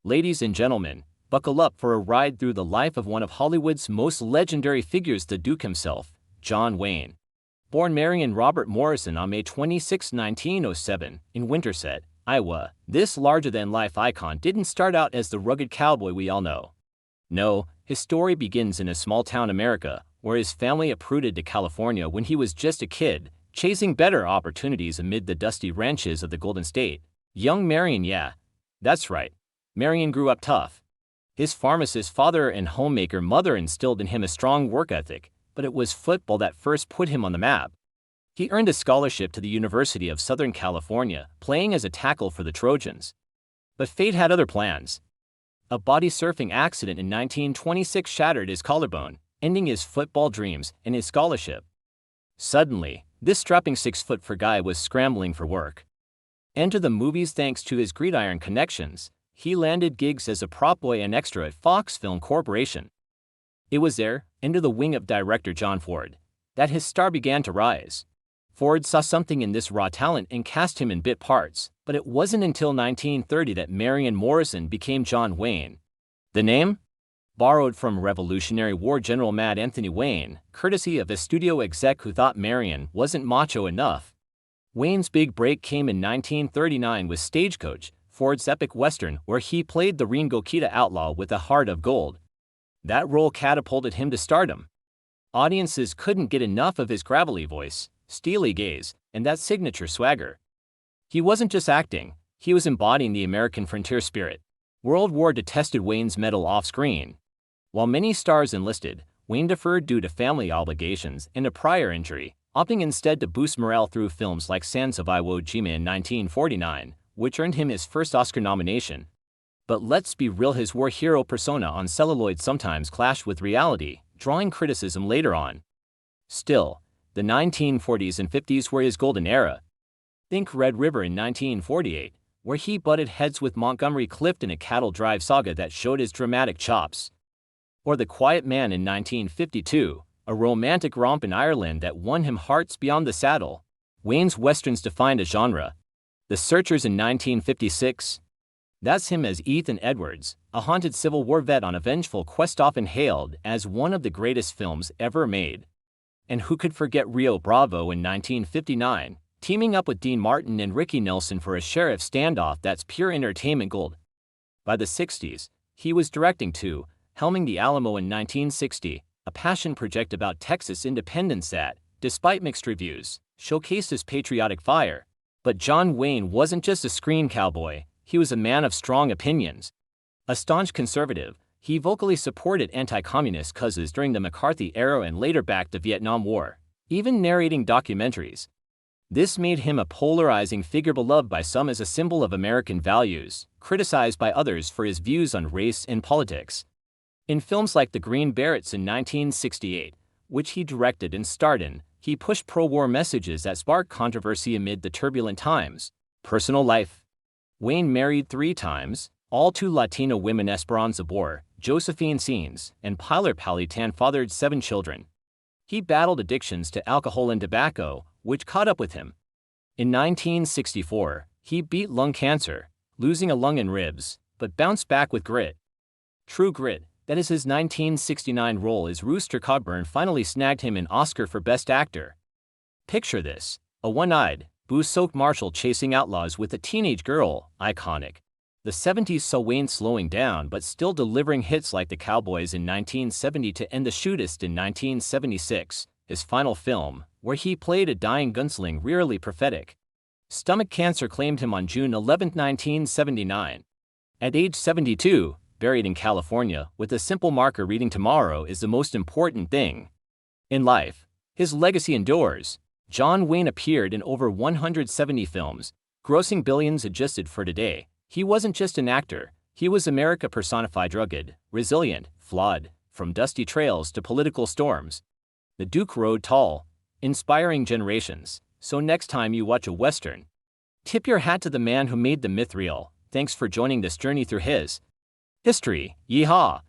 Ladies and gentlemen, buckle up for a ride through the life of one of Hollywood's most legendary figures, the Duke himself, John Wayne. Born Marion Robert Morrison on May 26, 1907, in Winterset, Iowa, this larger-than-life icon didn't start out as the rugged cowboy we all know. No, his story begins in a small-town America, where his family uprooted to California when he was just a kid, chasing better opportunities amid the dusty ranches of the Golden State. Young Marion, yeah, that's right. Marion grew up tough. His pharmacist father and homemaker mother instilled in him a strong work ethic, but it was football that first put him on the map. He earned a scholarship to the University of Southern California, playing as a tackle for the Trojans. But fate had other plans. A bodysurfing accident in 1926 shattered his collarbone, ending his football dreams and his scholarship. Suddenly, this strapping 6'4" guy was scrambling for work. Enter the movies. Thanks to his gridiron connections, he landed gigs as a prop boy and extra at Fox Film Corporation. It was there, under the wing of director John Ford, that his star began to rise. Ford saw something in this raw talent and cast him in bit parts, but it wasn't until 1930 that Marion Morrison became John Wayne. The name? Borrowed from Revolutionary War General Mad Anthony Wayne, courtesy of a studio exec who thought Marion wasn't macho enough. Wayne's big break came in 1939 with Stagecoach, Ford's epic western, where he played the Ringo Kita outlaw with a heart of gold. That role catapulted him to stardom. Audiences couldn't get enough of his gravelly voice, steely gaze, and that signature swagger. He wasn't just acting, he was embodying the American frontier spirit. World War detested Wayne's metal off-screen. While many stars enlisted, Wayne deferred due to family obligations and a prior injury, opting instead to boost morale through films like Sands of Iwo Jima in 1949, which earned him his first Oscar nomination. But let's be real, his war hero persona on celluloid sometimes clashed with reality, drawing criticism later on. Still, the 1940s and 50s were his golden era. Think Red River in 1948, where he butted heads with Montgomery Clift in a cattle drive saga that showed his dramatic chops. Or The Quiet Man in 1952, a romantic romp in Ireland that won him hearts beyond the saddle. Wayne's westerns defined a genre. The Searchers in 1956. That's him as Ethan Edwards, a haunted Civil War vet on a vengeful quest, often hailed as one of the greatest films ever made. And who could forget Rio Bravo in 1959, teaming up with Dean Martin and Ricky Nelson for a sheriff standoff that's pure entertainment gold. By the 60s, he was directing too, helming The Alamo in 1960, a passion project about Texas independence that, despite mixed reviews, showcased his patriotic fire. But John Wayne wasn't just a screen cowboy, he was a man of strong opinions. A staunch conservative, he vocally supported anti-communist causes during the McCarthy era and later backed the Vietnam War, even narrating documentaries. This made him a polarizing figure, beloved by some as a symbol of American values, criticized by others for his views on race and politics. In films like The Green Berets in 1968, which he directed and starred in, he pushed pro-war messages that sparked controversy amid the turbulent times. Personal life. Wayne married 3 times, all 2 Latino women. Esperanza Bor, Josephine Scenes, and Pilar Palitan fathered 7 children. He battled addictions to alcohol and tobacco, which caught up with him. In 1964, he beat lung cancer, losing a lung and ribs, but bounced back with grit. True Grit, that is his 1969 role as Rooster Cogburn, finally snagged him an Oscar for Best Actor. Picture this, a one-eyed, booze-soaked marshal chasing outlaws with a teenage girl, iconic. The 70s saw Wayne slowing down but still delivering hits like The Cowboys in 1970 to end the Shootist in 1976, his final film, where he played a dying gunsling, rarely prophetic. Stomach cancer claimed him on June 11, 1979. At age 72, buried in California, with a simple marker reading "Tomorrow is the most important thing." In life, his legacy endures. John Wayne appeared in over 170 films, grossing billions. Adjusted for today, he wasn't just an actor, he was America personified, rugged, resilient, flawed, from dusty trails to political storms. The Duke rode tall, inspiring generations, so next time you watch a Western, tip your hat to the man who made the myth real. Thanks for joining this journey through his history. Yeehaw!